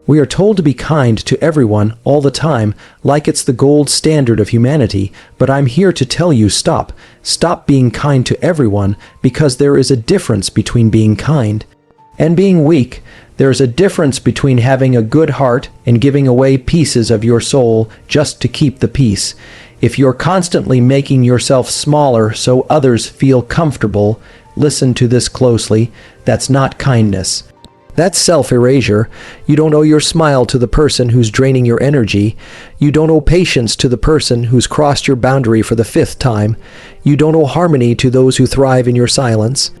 We are told to be kind to everyone all the time, like it's the gold standard of humanity, but I'm here to tell you stop. Stop being kind to everyone, because there is a difference between being kind and being weak. There's a difference between having a good heart and giving away pieces of your soul just to keep the peace. If you're constantly making yourself smaller so others feel comfortable, listen to this closely, that's not kindness. That's self-erasure. You don't owe your smile to the person who's draining your energy. You don't owe patience to the person who's crossed your boundary for the 5th time. You don't owe harmony to those who thrive in your silence.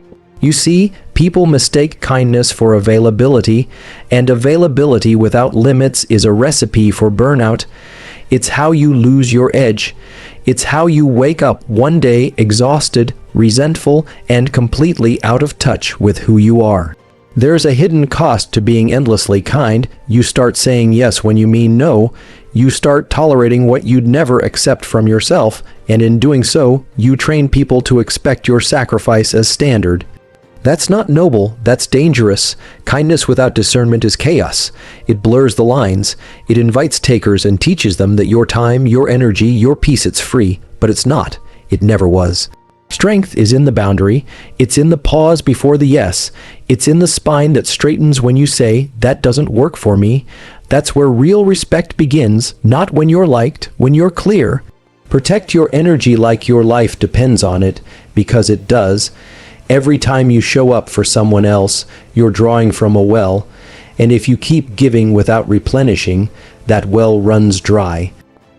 You see, people mistake kindness for availability, and availability without limits is a recipe for burnout. It's how you lose your edge. It's how you wake up one day exhausted, resentful, and completely out of touch with who you are. There's a hidden cost to being endlessly kind. You start saying yes when you mean no. You start tolerating what you'd never accept from yourself, and in doing so, you train people to expect your sacrifice as standard. That's not noble, that's dangerous. Kindness without discernment is chaos. It blurs the lines. It invites takers and teaches them that your time, your energy, your peace, it's free. But it's not. It never was. Strength is in the boundary. It's in the pause before the yes. It's in the spine that straightens when you say, that doesn't work for me. That's where real respect begins, not when you're liked, when you're clear. Protect your energy like your life depends on it, because it does. Every time you show up for someone else, you're drawing from a well, and if you keep giving without replenishing, that well runs dry.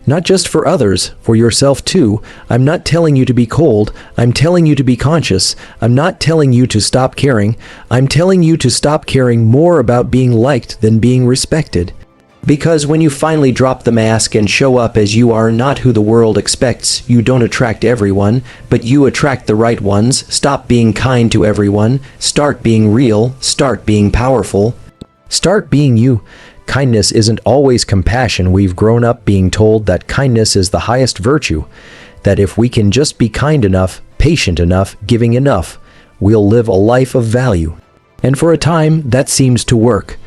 Not just for others, for yourself too. I'm not telling you to be cold. I'm telling you to be conscious. I'm not telling you to stop caring. I'm telling you to stop caring more about being liked than being respected. Because when you finally drop the mask and show up as you are, not who the world expects, you don't attract everyone, but you attract the right ones. Stop being kind to everyone. Start being real. Start being powerful. Start being you. Kindness isn't always compassion. We've grown up being told that kindness is the highest virtue, that if we can just be kind enough, patient enough, giving enough, we'll live a life of value. And for a time, that seems to work.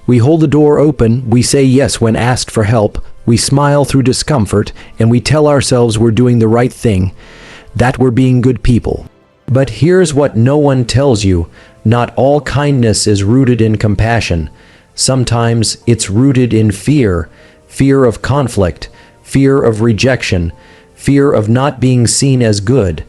We hold the door open, we say yes when asked for help, we smile through discomfort, and we tell ourselves we're doing the right thing, that we're being good people. But here's what no one tells you. Not all kindness is rooted in compassion. Sometimes it's rooted in fear, fear of conflict, fear of rejection, fear of not being seen as good.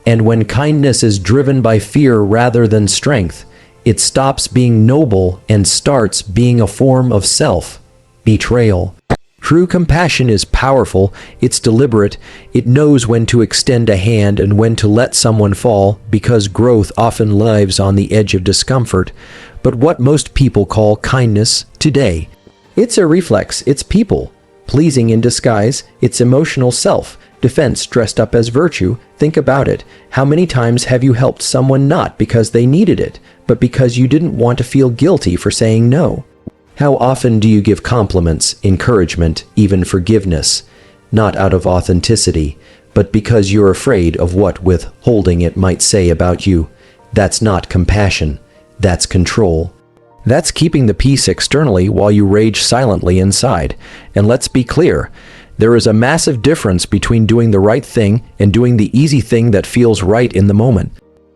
And when kindness is driven by fear rather than strength, it stops being noble and starts being a form of self-betrayal. True compassion is powerful, it's deliberate, it knows when to extend a hand and when to let someone fall, because growth often lives on the edge of discomfort. But what most people call kindness today, it's a reflex, it's people, pleasing in disguise, it's emotional self-defense dressed up as virtue. Think about it. How many times have you helped someone not because they needed it, but because you didn't want to feel guilty for saying no? How often do you give compliments, encouragement, even forgiveness, not out of authenticity, but because you're afraid of what withholding it might say about you? That's not compassion. That's control. That's keeping the peace externally while you rage silently inside. And let's be clear, there is a massive difference between doing the right thing and doing the easy thing that feels right in the moment.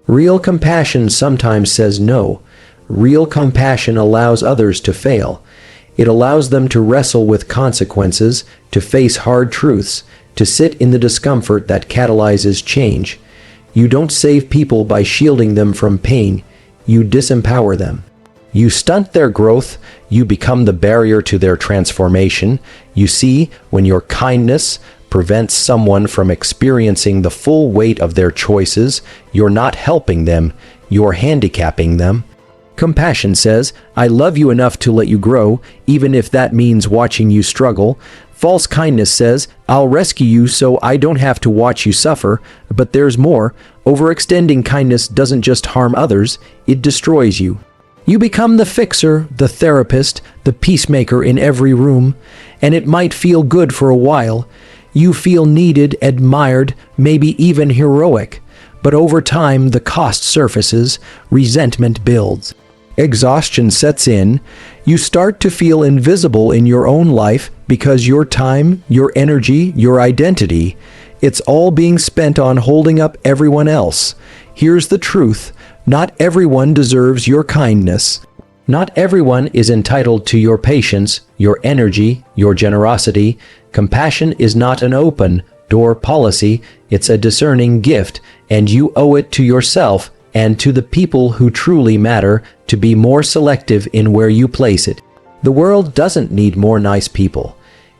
Real compassion sometimes says no. Real compassion allows others to fail. It allows them to wrestle with consequences, to face hard truths, to sit in the discomfort that catalyzes change. You don't save people by shielding them from pain. You disempower them. You stunt their growth. You become the barrier to their transformation. You see, when your kindness prevents someone from experiencing the full weight of their choices, you're not helping them, you're handicapping them. Compassion says, I love you enough to let you grow, even if that means watching you struggle. False kindness says, I'll rescue you so I don't have to watch you suffer. But there's more. Overextending kindness doesn't just harm others, it destroys you. You become the fixer, the therapist, the peacemaker in every room, and it might feel good for a while. You feel needed, admired, maybe even heroic. But over time, the cost surfaces, resentment builds. Exhaustion sets in. You start to feel invisible in your own life because your time, your energy, your identity, it's all being spent on holding up everyone else. Here's the truth. Not everyone deserves your kindness. Not everyone is entitled to your patience, your energy, your generosity. Compassion is not an open-door policy. It's a discerning gift, and you owe it to yourself and to the people who truly matter to be more selective in where you place it. The world doesn't need more nice people.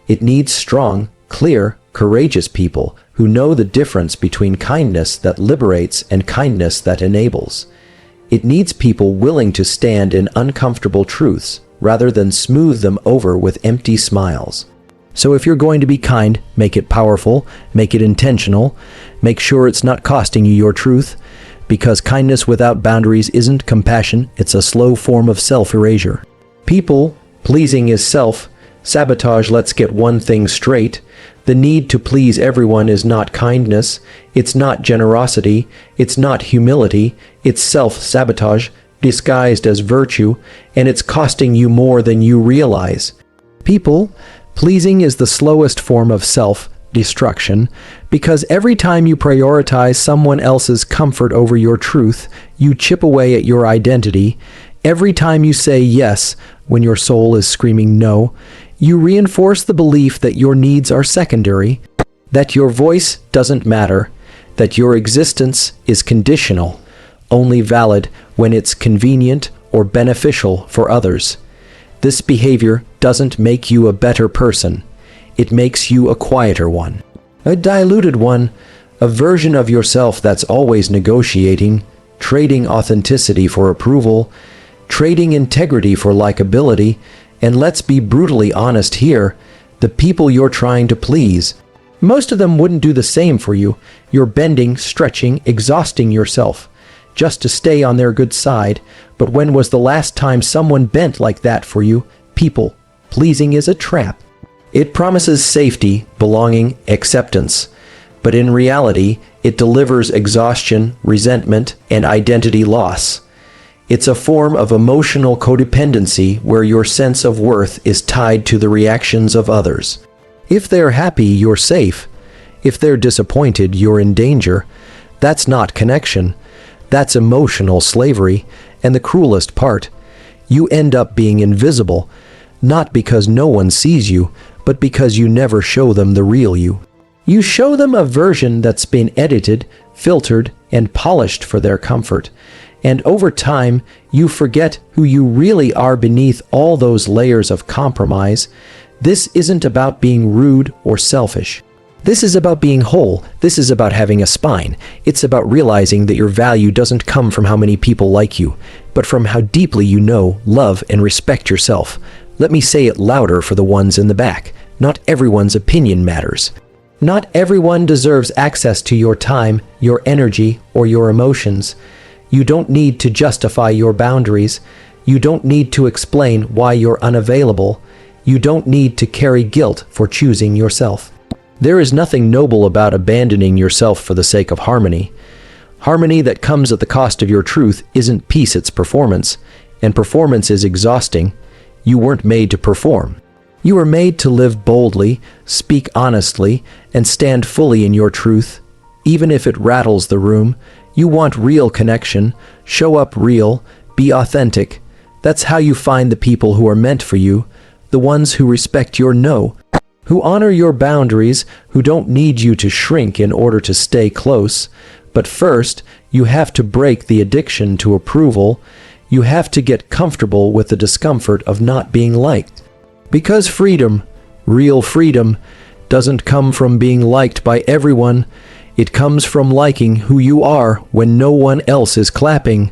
It needs strong, clear, courageous people who know the difference between kindness that liberates and kindness that enables. It needs people willing to stand in uncomfortable truths rather than smooth them over with empty smiles. So if you're going to be kind, make it powerful, make it intentional, make sure it's not costing you your truth, because kindness without boundaries isn't compassion, it's a slow form of self-erasure. People pleasing is self-sabotage. Let's get one thing straight. The need to please everyone is not kindness, it's not generosity, it's not humility, it's self-sabotage disguised as virtue, and it's costing you more than you realize. People pleasing is the slowest form of self-destruction, because every time you prioritize someone else's comfort over your truth, you chip away at your identity. Every time you say yes when your soul is screaming no, you reinforce the belief that your needs are secondary, that your voice doesn't matter, that your existence is conditional, only valid when it's convenient or beneficial for others. This behavior doesn't make you a better person. It makes you a quieter one, a diluted one, a version of yourself that's always negotiating, trading authenticity for approval, trading integrity for likability. And let's be brutally honest here, the people you're trying to please, most of them wouldn't do the same for you. You're bending, stretching, exhausting yourself just to stay on their good side. But when was the last time someone bent like that for you? People pleasing is a trap. It promises safety, belonging, acceptance. But in reality, it delivers exhaustion, resentment, and identity loss. It's a form of emotional codependency where your sense of worth is tied to the reactions of others. If they're happy, you're safe. If they're disappointed, you're in danger. That's not connection. That's emotional slavery. And the cruelest part, you end up being invisible, not because no one sees you, but because you never show them the real you. You show them a version that's been edited, filtered, and polished for their comfort. And over time, you forget who you really are beneath all those layers of compromise. This isn't about being rude or selfish. This is about being whole. This is about having a spine. It's about realizing that your value doesn't come from how many people like you, but from how deeply you know, love, and respect yourself. Let me say it louder for the ones in the back. Not everyone's opinion matters. Not everyone deserves access to your time, your energy, or your emotions. You don't need to justify your boundaries. You don't need to explain why you're unavailable. You don't need to carry guilt for choosing yourself. There is nothing noble about abandoning yourself for the sake of harmony. Harmony that comes at the cost of your truth isn't peace, it's performance. And performance is exhausting. You weren't made to perform. You were made to live boldly, speak honestly, and stand fully in your truth. Even if it rattles the room, you want real connection, show up real, be authentic. That's how you find the people who are meant for you, the ones who respect your no, who honor your boundaries, who don't need you to shrink in order to stay close. But first, you have to break the addiction to approval. You have to get comfortable with the discomfort of not being liked. Because freedom, real freedom, doesn't come from being liked by everyone. It comes from liking who you are when no one else is clapping.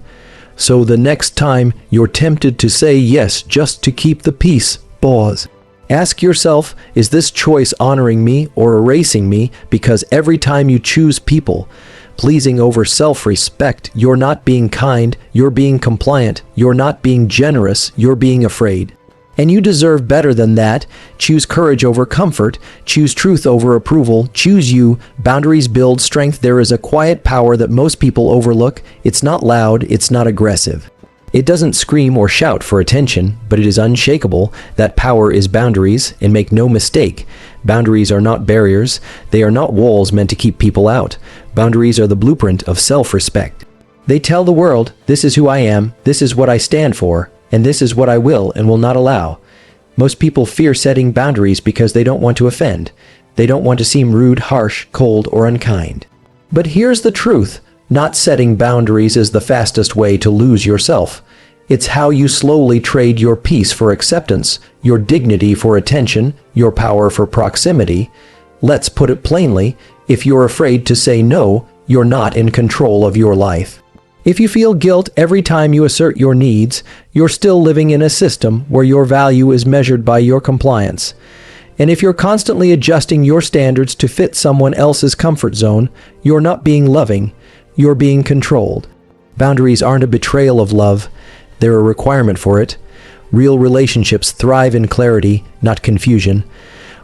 So the next time you're tempted to say yes just to keep the peace, pause. Ask yourself, is this choice honoring me or erasing me? Because every time you choose people pleasing over self-respect, you're not being kind, you're being compliant, you're not being generous, you're being afraid. And you deserve better than that. Choose courage over comfort. Choose truth over approval. Choose you. Boundaries build strength. There is a quiet power that most people overlook. It's not loud. It's not aggressive. It doesn't scream or shout for attention, but it is unshakable. That power is boundaries, and make no mistake, boundaries are not barriers. They are not walls meant to keep people out. Boundaries are the blueprint of self-respect. They tell the world, this is who I am, this is what I stand for, and this is what I will and will not allow. Most people fear setting boundaries because they don't want to offend. They don't want to seem rude, harsh, cold, or unkind. But here's the truth. Not setting boundaries is the fastest way to lose yourself. It's how you slowly trade your peace for acceptance, your dignity for attention, your power for proximity. Let's put it plainly, if you're afraid to say no, you're not in control of your life. If you feel guilt every time you assert your needs, you're still living in a system where your value is measured by your compliance. And if you're constantly adjusting your standards to fit someone else's comfort zone, you're not being loving, you're being controlled. Boundaries aren't a betrayal of love, they're a requirement for it. Real relationships thrive in clarity, not confusion.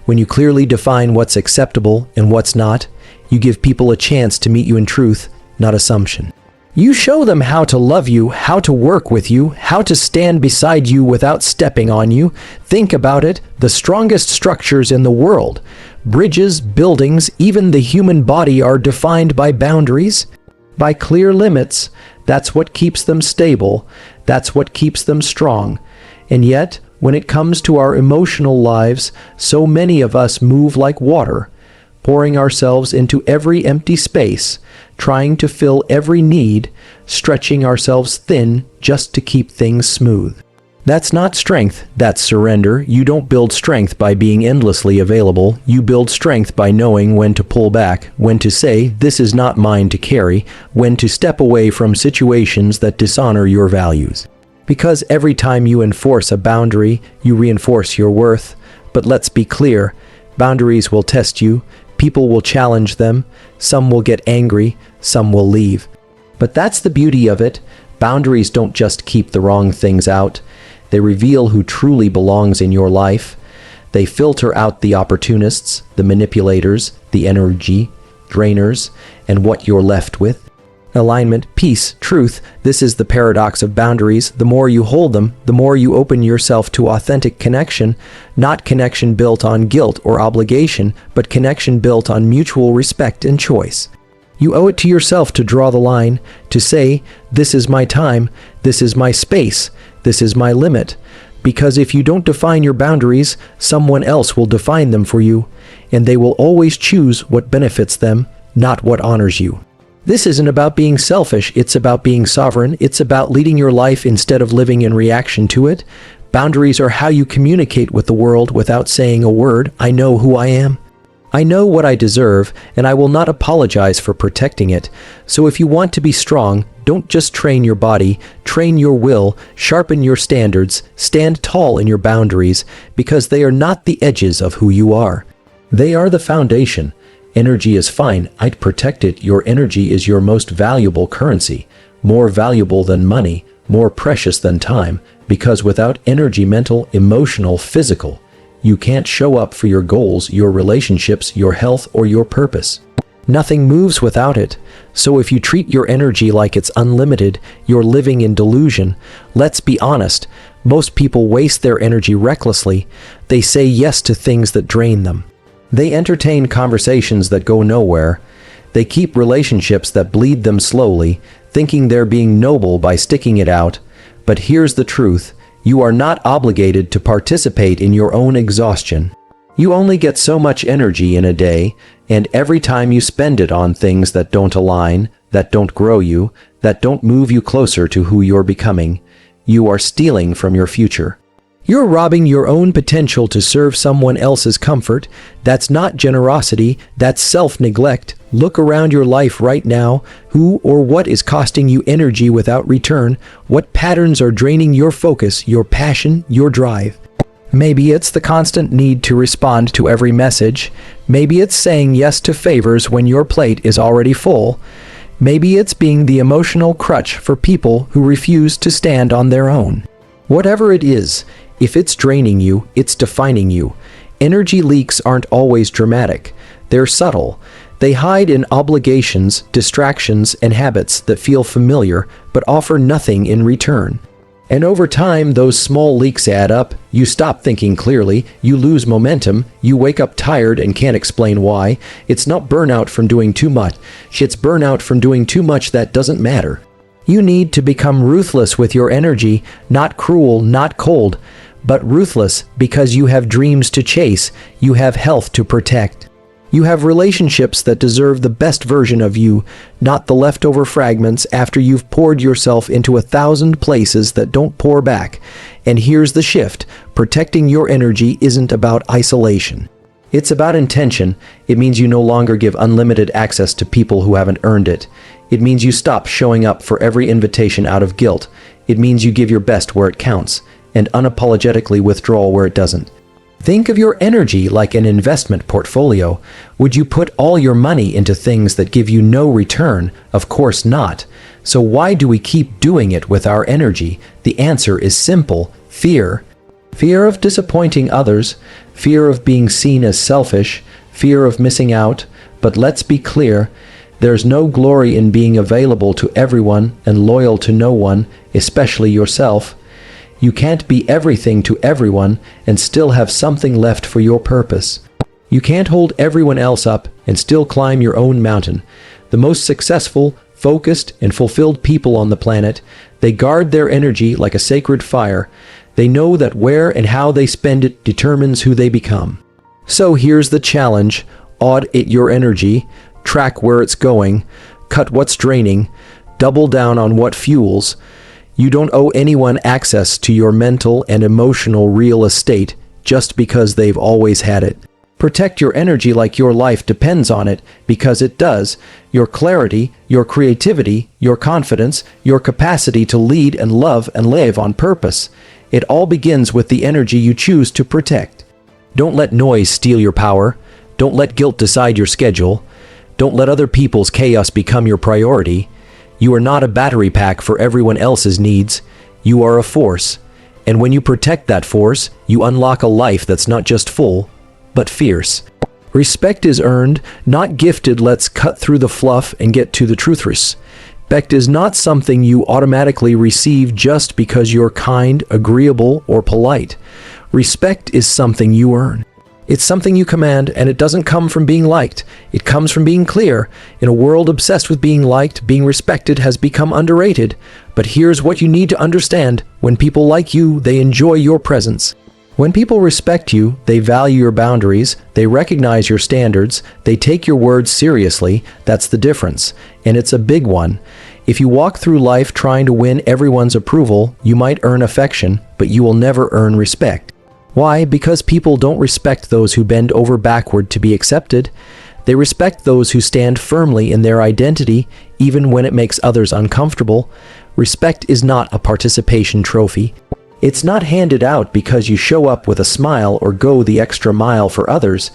When you clearly define what's acceptable and what's not, you give people a chance to meet you in truth, not assumption. You show them how to love you, how to work with you, how to stand beside you without stepping on you. Think about it, the strongest structures in the world, bridges, buildings, even the human body are defined by boundaries, by clear limits. That's what keeps them stable, that's what keeps them strong. And yet, when it comes to our emotional lives, so many of us move like water, pouring ourselves into every empty space, trying to fill every need, stretching ourselves thin just to keep things smooth. That's not strength, that's surrender. You don't build strength by being endlessly available. You build strength by knowing when to pull back, when to say, this is not mine to carry, when to step away from situations that dishonor your values. Because every time you enforce a boundary, you reinforce your worth. But let's be clear, boundaries will test you. People will challenge them, some will get angry, some will leave. But that's the beauty of it. Boundaries don't just keep the wrong things out. They reveal who truly belongs in your life. They filter out the opportunists, the manipulators, the energy drainers, and what you're left with. Alignment, peace, truth. This is the paradox of boundaries. The more you hold them, the more you open yourself to authentic connection, not connection built on guilt or obligation, but connection built on mutual respect and choice. You owe it to yourself to draw the line, to say, this is my time, this is my space, this is my limit. Because if you don't define your boundaries, someone else will define them for you, and they will always choose what benefits them, not what honors you. This isn't about being selfish, it's about being sovereign, it's about leading your life instead of living in reaction to it. Boundaries are how you communicate with the world without saying a word. I know who I am. I know what I deserve, and I will not apologize for protecting it. So if you want to be strong, don't just train your body, train your will, sharpen your standards, stand tall in your boundaries, because they are not the edges of who you are. They are the foundation. Energy is fine, I'd protect it. Your energy is your most valuable currency, more valuable than money, more precious than time, because without energy, mental, emotional, physical, you can't show up for your goals, your relationships, your health, or your purpose. Nothing moves without it. So if you treat your energy like it's unlimited, you're living in delusion. Let's be honest, most people waste their energy recklessly. They say yes to things that drain them. They entertain conversations that go nowhere. They keep relationships that bleed them slowly, thinking they're being noble by sticking it out. But here's the truth. You are not obligated to participate in your own exhaustion. You only get so much energy in a day, and every time you spend it on things that don't align, that don't grow you, that don't move you closer to who you're becoming, you are stealing from your future. You're robbing your own potential to serve someone else's comfort. That's not generosity, that's self-neglect. Look around your life right now. Who or what is costing you energy without return? What patterns are draining your focus, your passion, your drive? Maybe it's the constant need to respond to every message. Maybe it's saying yes to favors when your plate is already full. Maybe it's being the emotional crutch for people who refuse to stand on their own. Whatever it is, if it's draining you, it's defining you. Energy leaks aren't always dramatic. They're subtle. They hide in obligations, distractions, and habits that feel familiar but offer nothing in return. And over time, those small leaks add up. You stop thinking clearly, you lose momentum, you wake up tired and can't explain why. It's not burnout from doing too much, it's burnout from doing too much that doesn't matter. You need to become ruthless with your energy, not cruel, not cold, but ruthless because you have dreams to chase, you have health to protect. You have relationships that deserve the best version of you, not the leftover fragments after you've poured yourself into 1,000 places that don't pour back. And here's the shift. Protecting your energy isn't about isolation. It's about intention. It means you no longer give unlimited access to people who haven't earned it. It means you stop showing up for every invitation out of guilt. It means you give your best where it counts, and unapologetically withdraw where it doesn't. Think of your energy like an investment portfolio. Would you put all your money into things that give you no return? Of course not. So why do we keep doing it with our energy? The answer is simple: fear. Fear of disappointing others, fear of being seen as selfish, fear of missing out. But let's be clear, there's no glory in being available to everyone and loyal to no one, especially yourself. You can't be everything to everyone and still have something left for your purpose. You can't hold everyone else up and still climb your own mountain. The most successful, focused, and fulfilled people on the planet, they guard their energy like a sacred fire. They know that where and how they spend it determines who they become. So here's the challenge: audit your energy, track where it's going, cut what's draining, double down on what fuels. You don't owe anyone access to your mental and emotional real estate just because they've always had it. Protect your energy like your life depends on it, because it does. Your clarity, your creativity, your confidence, your capacity to lead and love and live on purpose. It all begins with the energy you choose to protect. Don't let noise steal your power. Don't let guilt decide your schedule. Don't let other people's chaos become your priority. You are not a battery pack for everyone else's needs. You are a force. And when you protect that force, you unlock a life that's not just full, but fierce. Respect is earned, not gifted. Let's cut through the fluff and get to the truth. Respect is not something you automatically receive just because you're kind, agreeable, or polite. Respect is something you earn. It's something you command, and it doesn't come from being liked. It comes from being clear. In a world obsessed with being liked, being respected has become underrated. But here's what you need to understand. When people like you, they enjoy your presence. When people respect you, they value your boundaries, they recognize your standards, they take your words seriously. That's the difference. And it's a big one. If you walk through life trying to win everyone's approval, you might earn affection, but you will never earn respect. Why? Because people don't respect those who bend over backward to be accepted. They respect those who stand firmly in their identity, even when it makes others uncomfortable. Respect is not a participation trophy. It's not handed out because you show up with a smile or go the extra mile for others.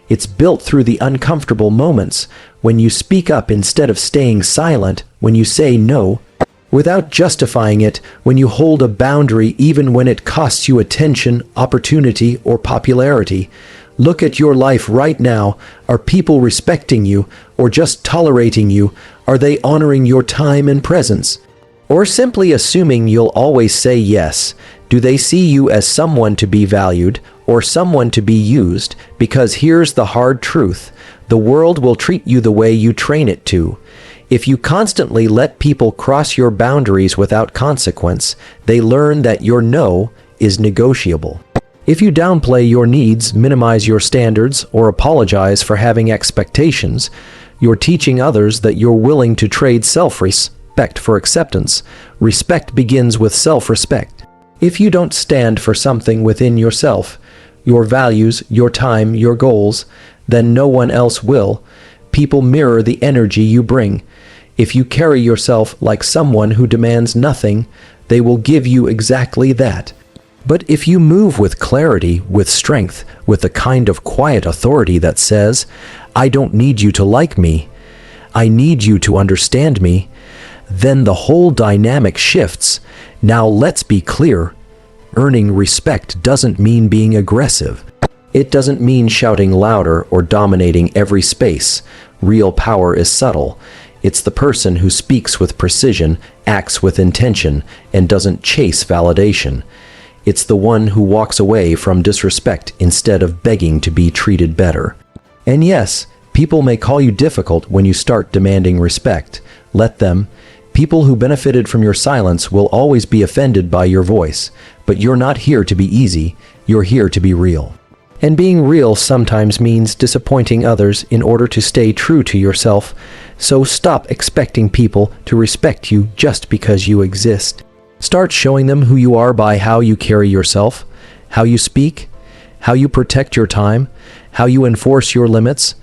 It's built through the uncomfortable moments, when you speak up instead of staying silent, when you say no without justifying it, when you hold a boundary even when it costs you attention, opportunity, or popularity. Look at your life right now. Are people respecting you or just tolerating you? Are they honoring your time and presence? Or simply assuming you'll always say yes? Do they see you as someone to be valued or someone to be used? Because here's the hard truth: the world will treat you the way you train it to. If you constantly let people cross your boundaries without consequence, they learn that your no is negotiable. If you downplay your needs, minimize your standards, or apologize for having expectations, you're teaching others that you're willing to trade self-respect for acceptance. Respect begins with self-respect. If you don't stand for something within yourself, your values, your time, your goals, then no one else will. People mirror the energy you bring. If you carry yourself like someone who demands nothing, they will give you exactly that. But if you move with clarity, with strength, with a kind of quiet authority that says, "I don't need you to like me, I need you to understand me," then the whole dynamic shifts. Now let's be clear. Earning respect doesn't mean being aggressive. It doesn't mean shouting louder or dominating every space. Real power is subtle. It's the person who speaks with precision, acts with intention, and doesn't chase validation. It's the one who walks away from disrespect instead of begging to be treated better. And yes, people may call you difficult when you start demanding respect. Let them. People who benefited from your silence will always be offended by your voice, but you're not here to be easy, you're here to be real. And being real sometimes means disappointing others in order to stay true to yourself, so stop expecting people to respect you just because you exist. Start showing them who you are by how you carry yourself, how you speak, how you protect your time, how you enforce your limits,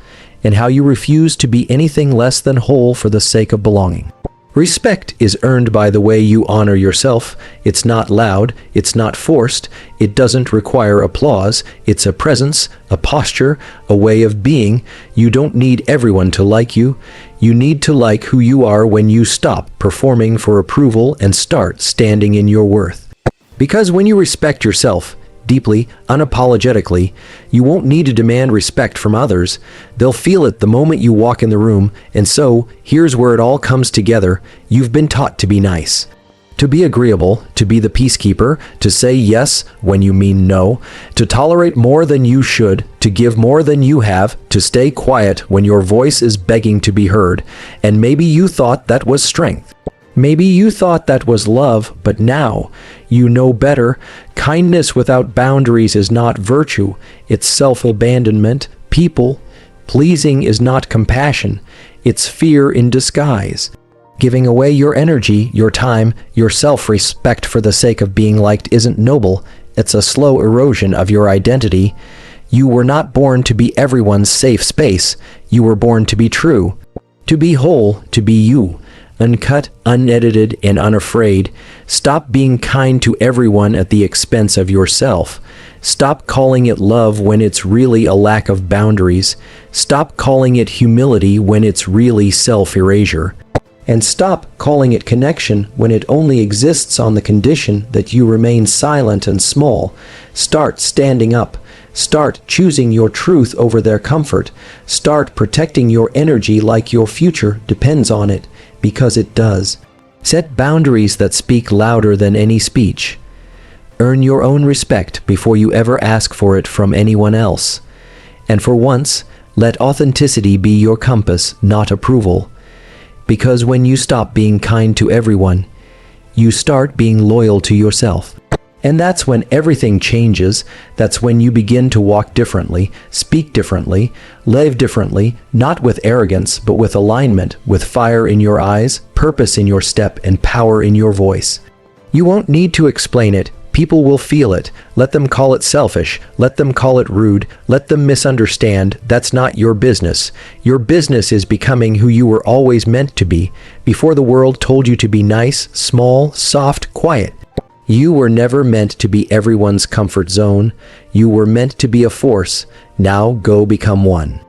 and how you refuse to be anything less than whole for the sake of belonging. Respect is earned by the way you honor yourself. It's not loud, it's not forced, it doesn't require applause, it's a presence, a posture, a way of being. You don't need everyone to like you. You need to like who you are when you stop performing for approval and start standing in your worth. Because when you respect yourself, deeply, unapologetically, you won't need to demand respect from others. They'll feel it the moment you walk in the room, and so, here's where it all comes together. You've been taught to be nice, to be agreeable, to be the peacekeeper, to say yes when you mean no, to tolerate more than you should, to give more than you have, to stay quiet when your voice is begging to be heard, and maybe you thought that was strength. Maybe you thought that was love, but now you know better. Kindness without boundaries is not virtue, it's self-abandonment. People pleasing is not compassion, it's fear in disguise. Giving away your energy, your time, your self-respect for the sake of being liked isn't noble, it's a slow erosion of your identity. You were not born to be everyone's safe space, you were born to be true, to be whole, to be you. Uncut, unedited, and unafraid. Stop being kind to everyone at the expense of yourself. Stop calling it love when it's really a lack of boundaries. Stop calling it humility when it's really self-erasure. And stop calling it connection when it only exists on the condition that you remain silent and small. Start standing up. Start choosing your truth over their comfort. Start protecting your energy like your future depends on it, because it does. Set boundaries that speak louder than any speech. Earn your own respect before you ever ask for it from anyone else. And for once, let authenticity be your compass, not approval. Because when you stop being kind to everyone, you start being loyal to yourself. And that's when everything changes. That's when you begin to walk differently, speak differently, live differently, not with arrogance, but with alignment, with fire in your eyes, purpose in your step, and power in your voice. You won't need to explain it. People will feel it. Let them call it selfish. Let them call it rude. Let them misunderstand. That's not your business. Your business is becoming who you were always meant to be, before the world told you to be nice, small, soft, quiet. You were never meant to be everyone's comfort zone. You were meant to be a force. Now go become one.